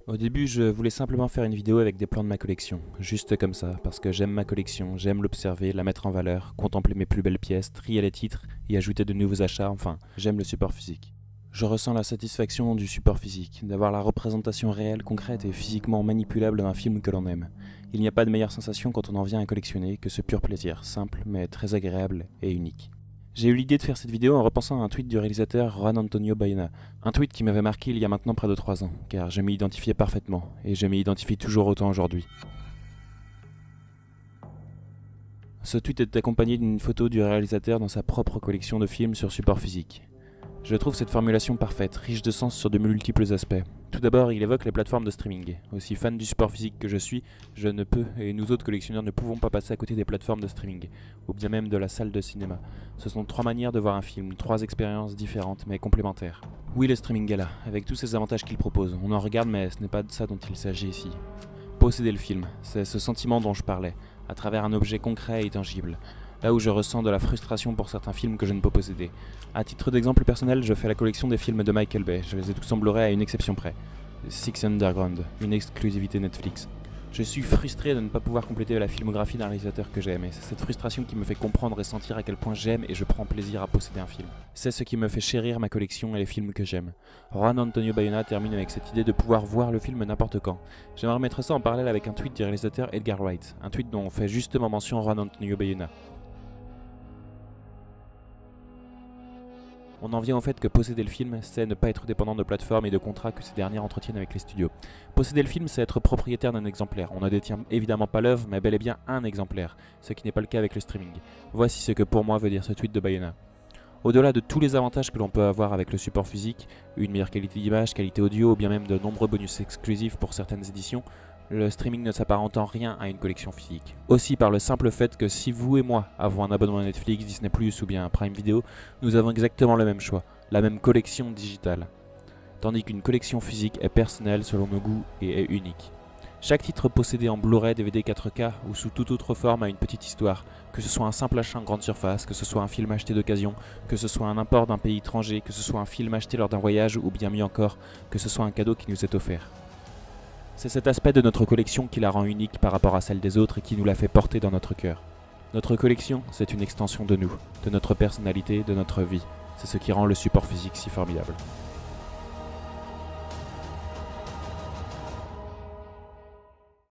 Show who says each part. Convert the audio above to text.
Speaker 1: Au début, je voulais simplement faire une vidéo avec des plans de ma collection, juste comme ça, parce que j'aime ma collection, j'aime l'observer, la mettre en valeur, contempler mes plus belles pièces, trier les titres, y ajouter de nouveaux achats, enfin, j'aime le support physique. Je ressens la satisfaction du support physique, d'avoir la représentation réelle, concrète et physiquement manipulable d'un film que l'on aime. Il n'y a pas de meilleure sensation quand on en vient à collectionner que ce pur plaisir, simple mais très agréable et unique. J'ai eu l'idée de faire cette vidéo en repensant à un tweet du réalisateur Juan Antonio Bayona, un tweet qui m'avait marqué il y a maintenant près de 3 ans, car je m'y identifiais parfaitement, et je m'y identifie toujours autant aujourd'hui. Ce tweet est accompagné d'une photo du réalisateur dans sa propre collection de films sur support physique. Je trouve cette formulation parfaite, riche de sens sur de multiples aspects. Tout d'abord, il évoque les plateformes de streaming. Aussi fan du support physique que je suis, je ne peux, et nous autres collectionneurs ne pouvons pas passer à côté des plateformes de streaming, ou bien même de la salle de cinéma. Ce sont 3 manières de voir un film, 3 expériences différentes mais complémentaires. Oui, le streaming est là, avec tous ces avantages qu'il propose. On en regarde, mais ce n'est pas de ça dont il s'agit ici. Posséder le film, c'est ce sentiment dont je parlais, à travers un objet concret et tangible. Là où je ressens de la frustration pour certains films que je ne peux posséder. À titre d'exemple personnel, je fais la collection des films de Michael Bay, je les ai tous en Blu-ray à une exception près. Six Underground, une exclusivité Netflix. Je suis frustré de ne pas pouvoir compléter la filmographie d'un réalisateur que j'aime, et c'est cette frustration qui me fait comprendre et sentir à quel point j'aime et je prends plaisir à posséder un film. C'est ce qui me fait chérir ma collection et les films que j'aime. Juan Antonio Bayona termine avec cette idée de pouvoir voir le film n'importe quand. J'aimerais mettre ça en parallèle avec un tweet du réalisateur Edgar Wright, un tweet dont fait justement mention Juan Antonio Bayona. On en vient au fait que posséder le film, c'est ne pas être dépendant de plateformes et de contrats que ces dernières entretiennent avec les studios. Posséder le film, c'est être propriétaire d'un exemplaire. On ne détient évidemment pas l'œuvre, mais bel et bien un exemplaire, ce qui n'est pas le cas avec le streaming. Voici ce que pour moi veut dire ce tweet de Bayona. Au-delà de tous les avantages que l'on peut avoir avec le support physique, une meilleure qualité d'image, qualité audio ou bien même de nombreux bonus exclusifs pour certaines éditions, le streaming ne s'apparente en rien à une collection physique. Aussi par le simple fait que si vous et moi avons un abonnement à Netflix, Disney+, ou bien Prime Video, nous avons exactement le même choix, la même collection digitale. Tandis qu'une collection physique est personnelle selon nos goûts et est unique. Chaque titre possédé en Blu-ray, DVD 4K ou sous toute autre forme a une petite histoire, que ce soit un simple achat en grande surface, que ce soit un film acheté d'occasion, que ce soit un import d'un pays étranger, que ce soit un film acheté lors d'un voyage ou bien mieux encore, que ce soit un cadeau qui nous est offert. C'est cet aspect de notre collection qui la rend unique par rapport à celle des autres et qui nous la fait porter dans notre cœur. Notre collection, c'est une extension de nous, de notre personnalité, de notre vie. C'est ce qui rend le support physique si formidable.